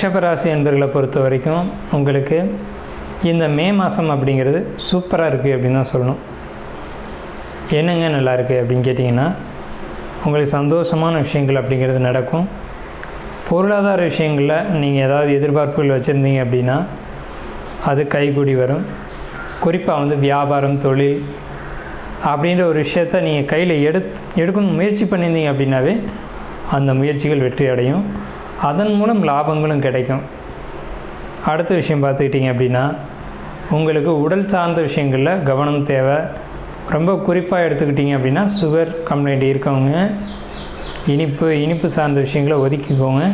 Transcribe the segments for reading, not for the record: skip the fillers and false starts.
ரிஷபராசி என்பர்களை பொறுத்த வரைக்கும் உங்களுக்கு இந்த மே மாதம் அப்படிங்கிறது சூப்பராக இருக்குது அப்படின்னு தான் சொல்லணும். என்னங்க நல்லா இருக்குது அப்படின்னு கேட்டிங்கன்னா, உங்களுக்கு சந்தோஷமான விஷயங்கள் அப்படிங்கிறது நடக்கும். பொருளாதார விஷயங்களில் நீங்கள் ஏதாவது எதிர்பார்ப்புகள் வச்சுருந்தீங்க அப்படின்னா அது கைகூடி வரும். குறிப்பாக வியாபாரம், தொழில் அப்படின்ற ஒரு விஷயத்த நீங்கள் கையில் எடுக்கணும் முயற்சி பண்ணியிருந்தீங்க அப்படின்னாவே அந்த முயற்சிகள் வெற்றி அடையும். அதன் மூலம் லாபங்களும் கிடைக்கும். அடுத்த விஷயம் பார்த்துக்கிட்டிங்க அப்படின்னா, உங்களுக்கு உடல் சார்ந்த விஷயங்களில் கவனம் தேவை. ரொம்ப குறிப்பாக எடுத்துக்கிட்டிங்க அப்படின்னா, சுகர் கம்ப்ளைண்ட் இருக்கவங்க இனிப்பு சார்ந்த விஷயங்களை ஒதுக்கிக்கோங்க.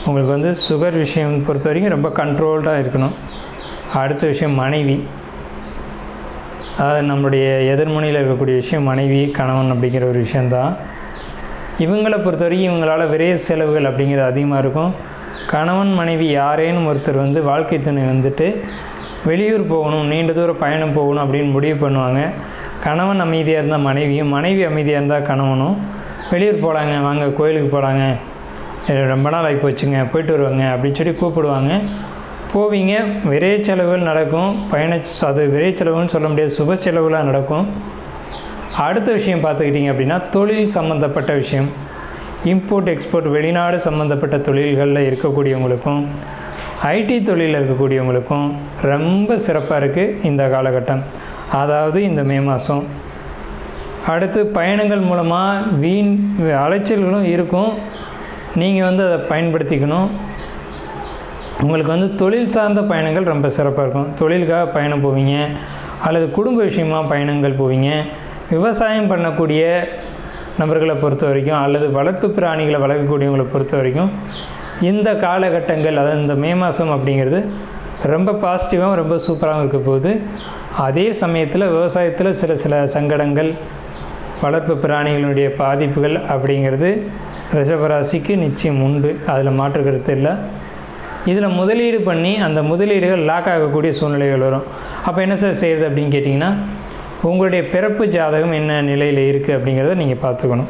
உங்களுக்கு சுகர் விஷயம் பொறுத்த வரைக்கும் ரொம்ப கண்ட்ரோல்டாக இருக்கணும். அடுத்த விஷயம் மனைவி, அதாவது நம்முடைய எதிர்முனையில் இருக்கக்கூடிய விஷயம் மனைவி, கணவன் அப்படிங்கிற ஒரு விஷயந்தான். இவங்களை பொறுத்த வரைக்கும் இவங்களால் விரைய செலவுகள் அப்படிங்கிறது அதிகமாக இருக்கும். கணவன் மனைவி யாரேனும் ஒருத்தர் வாழ்க்கை துணை வெளியூர் போகணும், நீண்ட தூர பயணம் போகணும் அப்படின்னு முடிவு பண்ணுவாங்க. கணவன் அமைதியாக இருந்தால் மனைவியும், மனைவி அமைதியாக இருந்தால் கணவனும் வெளியூர் போகலாங்க, வாங்க கோயிலுக்கு போகலாங்க, ரொம்ப நாள் ஆகி போச்சுங்க, போயிட்டு வருவாங்க அப்படின்னு சொல்லி கூப்பிடுவாங்க. போவீங்க, விரைய செலவுகள் நடக்கும். அது விரைய செலவுன்னு சொல்ல முடியாது, சுப செலவுகளாக நடக்கும். அடுத்த விஷயம் பார்த்துக்கிட்டிங்க அப்படின்னா, தொழில் சம்மந்தப்பட்ட விஷயம், இம்போர்ட் எக்ஸ்போர்ட் வெளிநாடு சம்மந்தப்பட்ட தொழில்களில் இருக்கக்கூடியவங்களுக்கும் ஐடி தொழிலில் இருக்கக்கூடியவங்களுக்கும் ரொம்ப சிறப்பாக இருக்குது இந்த காலகட்டம், அதாவது இந்த மே மாதம். அடுத்து பயணங்கள் மூலமாக வீண் அலைச்சல்களும் இருக்கும். நீங்கள் அதை பயன்படுத்திக்கணும். உங்களுக்கு தொழில் சார்ந்த பயணங்கள் ரொம்ப சிறப்பாக இருக்கும். தொழிலுக்காக பயணம் போவீங்க, அல்லது குடும்ப விஷயமாக பயணங்கள் போவீங்க. விவசாயம் பண்ணக்கூடிய நபர்களை பொறுத்த வரைக்கும், அல்லது வளர்ப்பு பிராணிகளை வளர்க்கக்கூடியவங்களை பொறுத்த வரைக்கும் இந்த காலகட்டங்கள், அதாவது இந்த மே மாதம் அப்படிங்கிறது ரொம்ப பாசிட்டிவாகவும் ரொம்ப சூப்பராகவும் இருக்க போகுது. அதே சமயத்தில் விவசாயத்தில் சில சங்கடங்கள், வளர்ப்பு பிராணிகளுடைய பாதிப்புகள் அப்படிங்கிறது ரிஷபராசிக்கு நிச்சயம் உண்டு, அதில் மாற்று கருத்து இல்லை. இதில் முதலீடு பண்ணி அந்த முதலீடுகள் லாக் ஆகக்கூடிய சூழ்நிலைகள் வரும். அப்போ என்ன சார் செய்கிறது அப்படின்னு கேட்டிங்கன்னா, உங்களுடைய பிறப்பு ஜாதகம் என்ன நிலையில் இருக்குது அப்படிங்கிறத நீங்கள் பார்த்துக்கணும்.